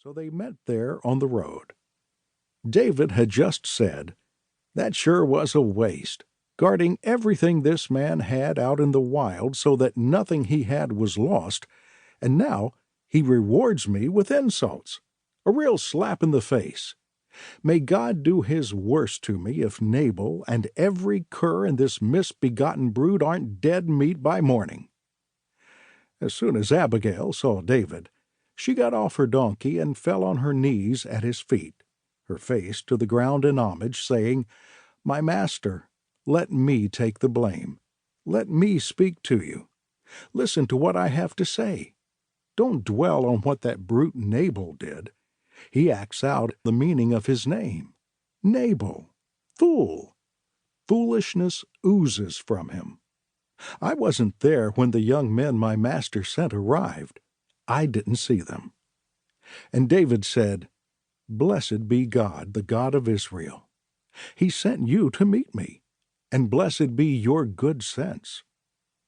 so they met there on the road. David had just said, "That sure was a waste, guarding everything this man had out in the wild so that nothing he had was lost, and now he rewards me with insults. A real slap in the face. May God do his worst to me if Nabal and every cur in this misbegotten brood aren't dead meat by morning." As soon as Abigail saw David, she got off her donkey and fell on her knees at his feet, her face to the ground in homage, saying, "My master, let me take the blame. Let me speak to you. Listen to what I have to say. Don't dwell on what that brute Nabal did. He acts out the meaning of his name. Nabal, fool. Foolishness oozes from him. I wasn't there when the young men my master sent arrived. I didn't see them." And David said, "Blessed be God, the God of Israel. He sent you to meet me, and blessed be your good sense.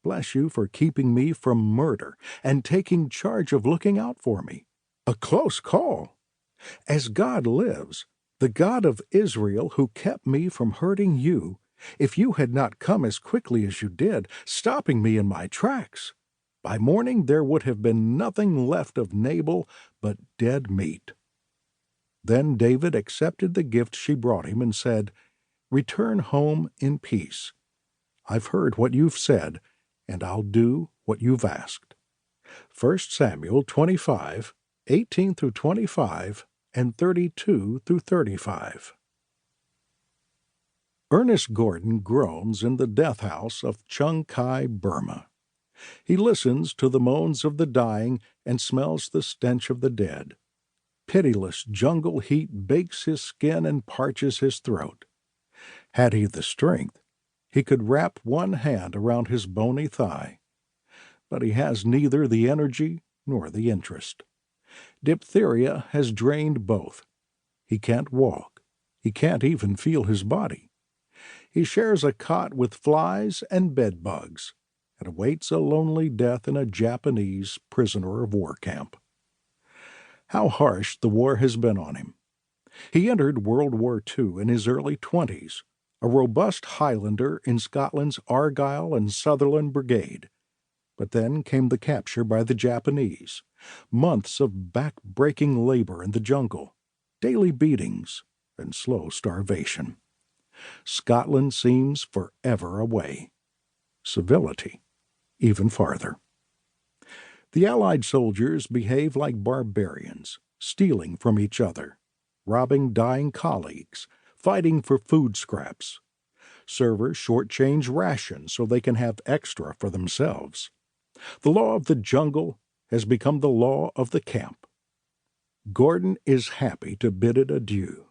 Bless you for keeping me from murder and taking charge of looking out for me. A close call. As God lives, the God of Israel who kept me from hurting you, if you had not come as quickly as you did, stopping me in my tracks, by morning there would have been nothing left of Nabal but dead meat." Then David accepted the gift she brought him and said, "Return home in peace. I've heard what you've said, and I'll do what you've asked." 1 Samuel 25, 18 through 25, and 32 through 35. Ernest Gordon groans in the death house of Chung Kai, Burma. He listens to the moans of the dying and smells the stench of the dead. Pitiless jungle heat bakes his skin and parches his throat. Had he the strength, he could wrap one hand around his bony thigh. But he has neither the energy nor the interest. Diphtheria has drained both. He can't walk. He can't even feel his body. He shares a cot with flies and bed bugs, and awaits a lonely death in a Japanese prisoner of war camp. How harsh the war has been on him. He entered World War II in his early 20s, a robust Highlander in Scotland's Argyll and Sutherland Brigade. But then came the capture by the Japanese, months of back-breaking labor in the jungle, daily beatings, and slow starvation. Scotland seems forever away. Civility, even farther. The Allied soldiers behave like barbarians, stealing from each other, robbing dying colleagues, fighting for food scraps. Servers shortchange rations so they can have extra for themselves. The law of the jungle has become the law of the camp. Gordon is happy to bid it adieu.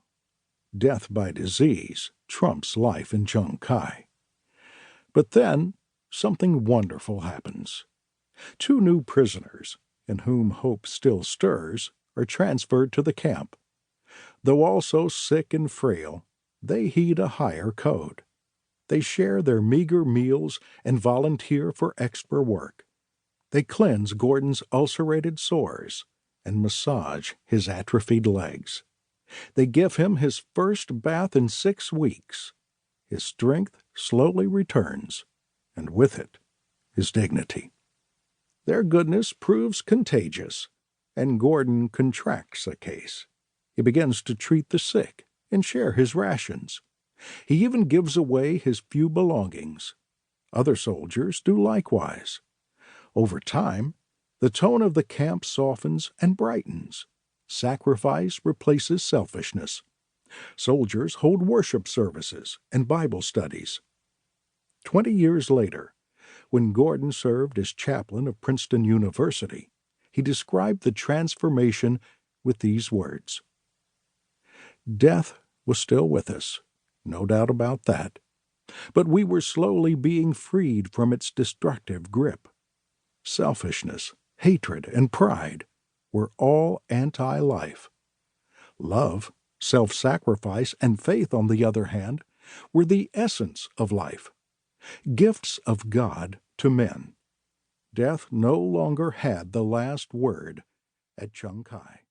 Death by disease trumps life in Chung Kai. But then something wonderful happens. 2 new prisoners, in whom hope still stirs, are transferred to the camp. Though also sick and frail, they heed a higher code. They share their meager meals and volunteer for extra work. They cleanse Gordon's ulcerated sores and massage his atrophied legs. They give him his first bath in 6 weeks. His strength slowly returns, and with it, his dignity. Their goodness proves contagious, and Gordon contracts a case. He begins to treat the sick and share his rations. He even gives away his few belongings. Other soldiers do likewise. Over time, the tone of the camp softens and brightens. Sacrifice replaces selfishness. Soldiers hold worship services and Bible studies. 20 years later, when Gordon served as chaplain of Princeton University, he described the transformation with these words: "Death was still with us, no doubt about that, but we were slowly being freed from its destructive grip. Selfishness, hatred, and pride were all anti-life. Love, self-sacrifice, and faith, on the other hand, were the essence of life, gifts of God to men. Death no longer had the last word at Chung Kai."